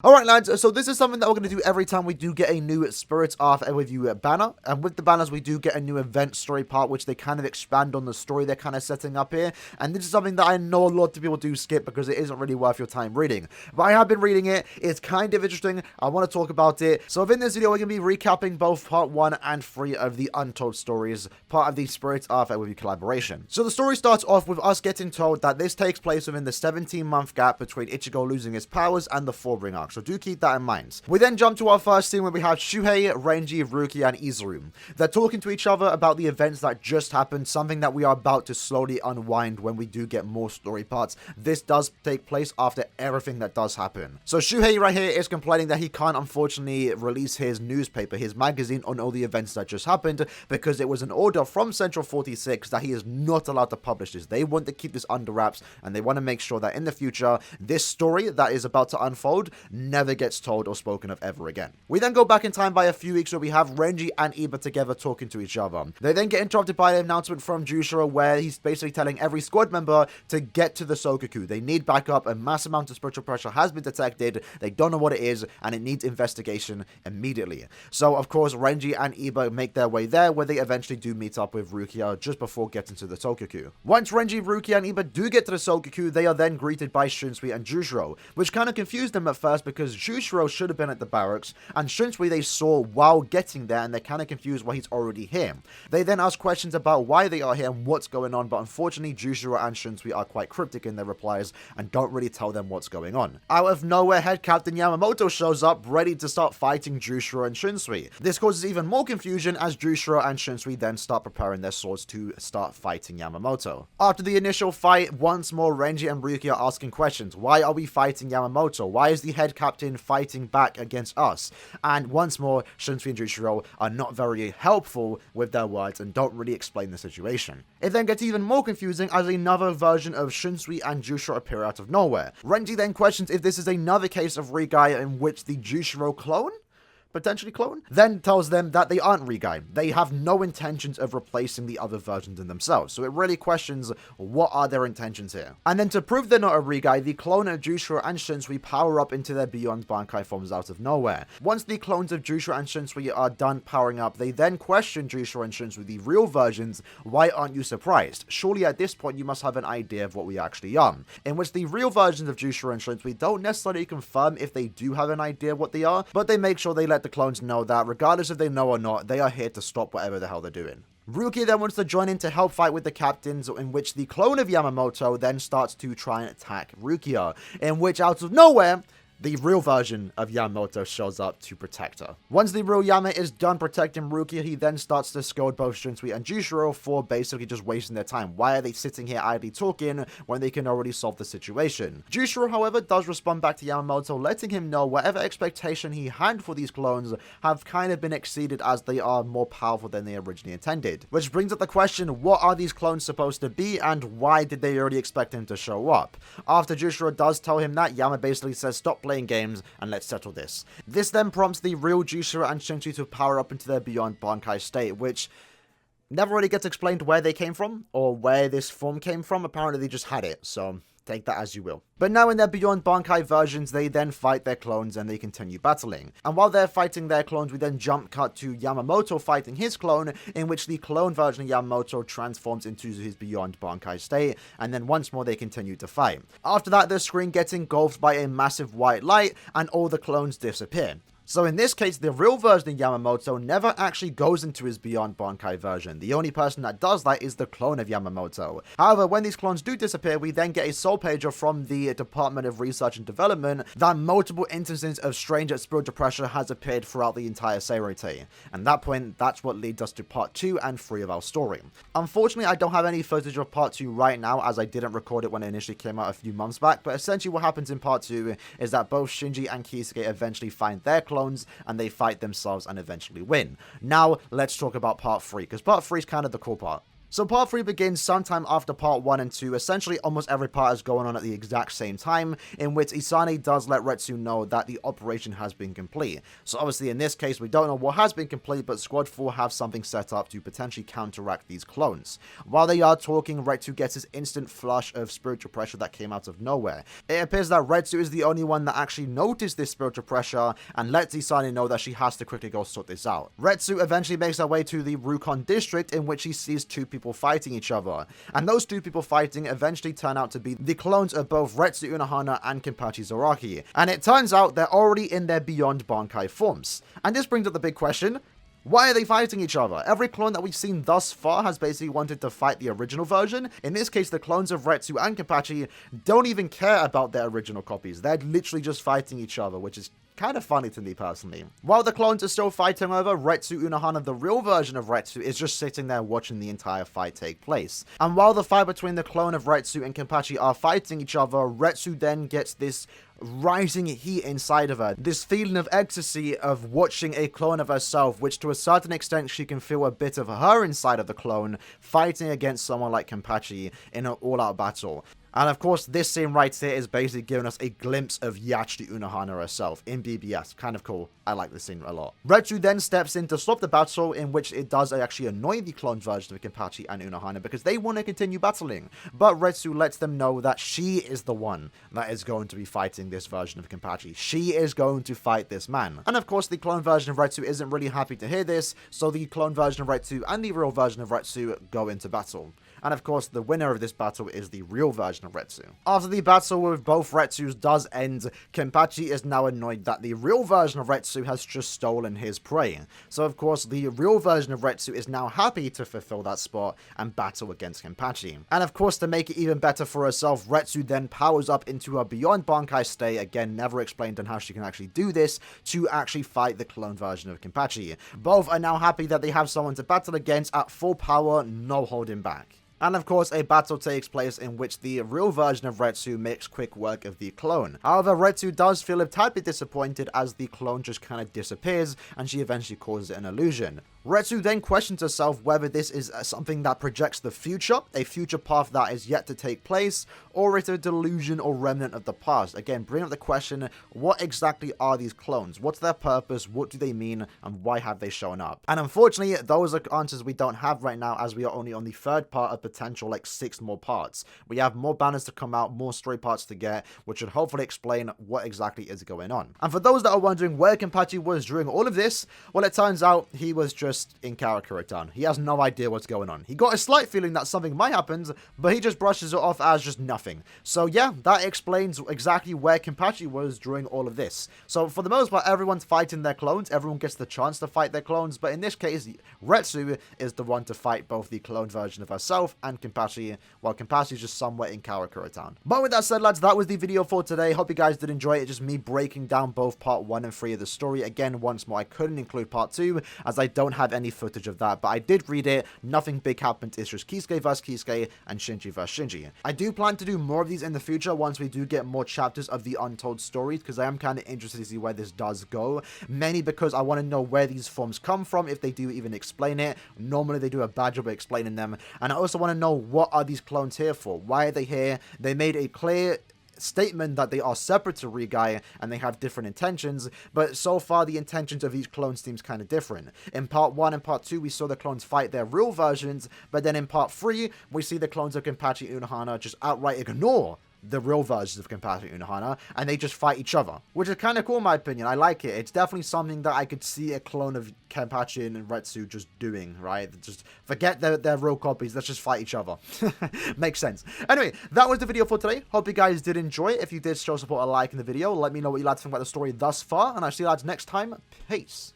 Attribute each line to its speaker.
Speaker 1: Alright lads, so this is something that we're going to do every time we do get a new Spirits Off with you banner, and with the banners we do get a new event story part which they kind of expand on the story they're kind of setting up here, and this is something that I know a lot of people do skip because it isn't really worth your time reading. But I have been reading it, it's kind of interesting, I want to talk about it, so within this video we're going to be recapping both part 1 and 3 of the Untold stories, part of the Spirits Off with you collaboration. So the story starts off with us getting told that this takes place within the 17-month gap between Ichigo losing his powers and the Four-Ring arc. So do keep that in mind. We then jump to our first scene where we have Shuhei, Renji, Rukia, and Izuru. They're talking to each other about the events that just happened, something that we are about to slowly unwind when we do get more story parts. This does take place after everything that does happen. So Shuhei right here is complaining that he can't unfortunately release his newspaper, his magazine, on all the events that just happened because it was an order from Central 46 that he is not allowed to publish this. They want to keep this under wraps and they want to make sure that in the future, this story that is about to unfold never gets told or spoken of ever again. We then go back in time by a few weeks where we have Renji and Iba together talking to each other. They then get interrupted by an announcement from Jushiro where he's basically telling every squad member to get to the Sokaku. They need backup, a mass amount of spiritual pressure has been detected, they don't know what it is, and it needs investigation immediately. So of course Renji and Iba make their way there where they eventually do meet up with Rukia just before getting to the Sokaku. Once Renji, Rukia, and Iba do get to the Sokaku, they are then greeted by Shunsui and Jushiro, which kind of confused them at first because Jushiro should have been at the barracks, and Shunsui they saw while getting there, and they're kind of confused why he's already here. They then ask questions about why they are here and what's going on, but unfortunately Jushiro and Shunsui are quite cryptic in their replies and don't really tell them what's going on. Out of nowhere, Head Captain Yamamoto shows up, ready to start fighting Jushiro and Shunsui. This causes even more confusion as Jushiro and Shunsui then start preparing their swords to start fighting Yamamoto. After the initial fight, once more Renji and Ryuki are asking questions. Why are we fighting Yamamoto? Why is the Head Captain fighting back against us? And once more, Shunsui and Jushiro are not very helpful with their words and don't really explain the situation. It then gets even more confusing as another version of Shunsui and Jushiro appear out of nowhere. Renji then questions if this is another case of Rigai in which the Jushiro clone potentially clone, then tells them that they aren't Rigai. They have no intentions of replacing the other versions in themselves. So it really questions what are their intentions here. And then to prove they're not a Rigai, the clone of Jushiro and Shunsui power up into their Beyond Bankai forms out of nowhere. Once the clones of Jushiro and Shunsui are done powering up, they then question Jushiro and Shunsui, the real versions, why aren't you surprised? Surely at this point you must have an idea of what we actually are. In which the real versions of Jushiro and Shunsui don't necessarily confirm if they do have an idea what they are, but they make sure they let the clones know that regardless if they know or not, they are here to stop whatever the hell they're doing. Ruki then wants to join in to help fight with the captains, in which the clone of Yamamoto then starts to try and attack Rukia, in which out of nowhere, the real version of Yamamoto shows up to protect her. Once the real Yama is done protecting Rukia, he then starts to scold both Shunsui and Jushiro for basically just wasting their time. Why are they sitting here idly talking when they can already solve the situation? Jushiro, however, does respond back to Yamamoto, letting him know whatever expectation he had for these clones have kind of been exceeded as they are more powerful than they originally intended. Which brings up the question, what are these clones supposed to be and why did they already expect him to show up? After Jushiro does tell him that, Yama basically says stop playing games and let's settle this. This then prompts the real Jushiro and Shunsui to power up into their Beyond Bankai state, which never really gets explained where they came from or where this form came from. Apparently they just had it, so take that as you will. But now in their Beyond Bankai versions, they then fight their clones and they continue battling. And while they're fighting their clones, we then jump cut to Yamamoto fighting his clone, in which the clone version of Yamamoto transforms into his Beyond Bankai state, and then once more they continue to fight. After that, the screen gets engulfed by a massive white light, and all the clones disappear. So in this case, the real version of Yamamoto never actually goes into his Beyond Bankai version. The only person that does that is the clone of Yamamoto. However, when these clones do disappear, we then get a soul pager from the Department of Research and Development that multiple instances of strange spiritual pressure has appeared throughout the entire Seirete. And at that point, that's what leads us to part 2 and 3 of our story. Unfortunately, I don't have any footage of part 2 right now as I didn't record it when it initially came out a few months back, but essentially what happens in part 2 is that both Shinji and Kisuke eventually find their clones and they fight themselves and eventually win. Now, let's talk about part 3, because part 3 is kind of the cool part. So part 3 begins sometime after part 1 and 2, essentially almost every part is going on at the exact same time, in which Isane does let Retsu know that the operation has been complete. So obviously in this case we don't know what has been complete, but Squad 4 have something set up to potentially counteract these clones. While they are talking, Retsu gets his instant flush of spiritual pressure that came out of nowhere. It appears that Retsu is the only one that actually noticed this spiritual pressure and lets Isane know that she has to quickly go sort this out. Retsu eventually makes her way to the Rukon district, in which he sees two people fighting each other, and those two people fighting eventually turn out to be the clones of both Retsu Unohana and Kenpachi Zaraki, and it turns out they're already in their Beyond Bankai forms. And this brings up the big question: why are they fighting each other? Every clone that we've seen thus far has basically wanted to fight the original version. In this case, the clones of Retsu and Kenpachi don't even care about their original copies. They're literally just fighting each other, which is kind of funny to me personally. While the clones are still fighting over, Retsu Unohana, the real version of Retsu, is just sitting there watching the entire fight take place. And while the fight between the clone of Retsu and Kenpachi are fighting each other, Retsu then gets this rising heat inside of her, this feeling of ecstasy of watching a clone of herself, which to a certain extent she can feel a bit of her inside of the clone, fighting against someone like Kenpachi in an all-out battle. And of course, this scene right here is basically giving us a glimpse of Yachiru Unohana herself in BBS. Kind of cool. I like this scene a lot. Retsu then steps in to stop the battle, in which it does actually annoy the clone version of Kenpachi and Unohana because they want to continue battling. But Retsu lets them know that she is the one that is going to be fighting this version of Kenpachi. She is going to fight this man. And of course, the clone version of Retsu isn't really happy to hear this, so the clone version of Retsu and the real version of Retsu go into battle. And of course, the winner of this battle is the real version of Retsu. After the battle with both Retsus does end, Kenpachi is now annoyed that the real version of Retsu has just stolen his prey. So of course, the real version of Retsu is now happy to fulfill that spot and battle against Kenpachi. And of course, to make it even better for herself, Retsu then powers up into her Beyond Bankai state, again never explained on how she can actually do this, to actually fight the clone version of Kenpachi. Both are now happy that they have someone to battle against at full power, no holding back. And of course, a battle takes place in which the real version of Retsu makes quick work of the clone. However, Retsu does feel a tad bit disappointed as the clone just kind of disappears and she eventually causes it an illusion. Retsu then questions herself whether this is something that projects the future, a future path that is yet to take place, or it's a delusion or remnant of the past. Again, bring up the question, what exactly are these clones? What's their purpose? What do they mean? And why have they shown up? And unfortunately, those are answers we don't have right now, as we are only on the third part of potential 6 more parts. We have more banners to come out, more story parts to get, which should hopefully explain what exactly is going on. And for those that are wondering where Kenpachi was during all of this, well, it turns out he was just in Karakura-tan. He has no idea what's going on. He got a slight feeling that something might happen, but he just brushes it off as just nothing. So yeah, that explains exactly where Kenpachi was during all of this. So for the most part, everyone's fighting their clones. Everyone gets the chance to fight their clones, but in this case, Retsu is the one to fight both the clone version of herself and Kenpachi, while Kenpachi is just somewhere in Karakura-tan. But with that said, lads, that was the video for today. Hope you guys did enjoy it. Just me breaking down both part 1 and 3 of the story. Again, once more, I couldn't include part 2 as I don't have any footage of that, but I did read it. Nothing big happened. It's just Kisuke vs Kisuke and Shinji vs Shinji. I do plan to do more of these in the future once we do get more chapters of the Untold stories, because I am kind of interested to see where this does go, mainly because I want to know where these forms come from, if they do even explain it. Normally they do a bad job of explaining them, and I also want to know, what are these clones here for? Why are they here? They made a clear statement that they are separate to Rigai and they have different intentions, but so far the intentions of each clone seems kind of different. In part 1 and part 2 we saw the clones fight their real versions, but then in part 3 we see the clones of Kenpachi and Unohana just outright ignore the real versions of Kenpachi and Unohana, and they just fight each other, which is kind of cool in my opinion. I like it. It's definitely something that I could see a clone of Kenpachi and Retsu just doing, right? Just forget their real copies, let's just fight each other. Makes sense. Anyway, that was the video for today. Hope you guys did enjoy it. If you did, show support a like in the video. Let me know what you lads think about the story thus far, and I'll see you lads next time. Peace.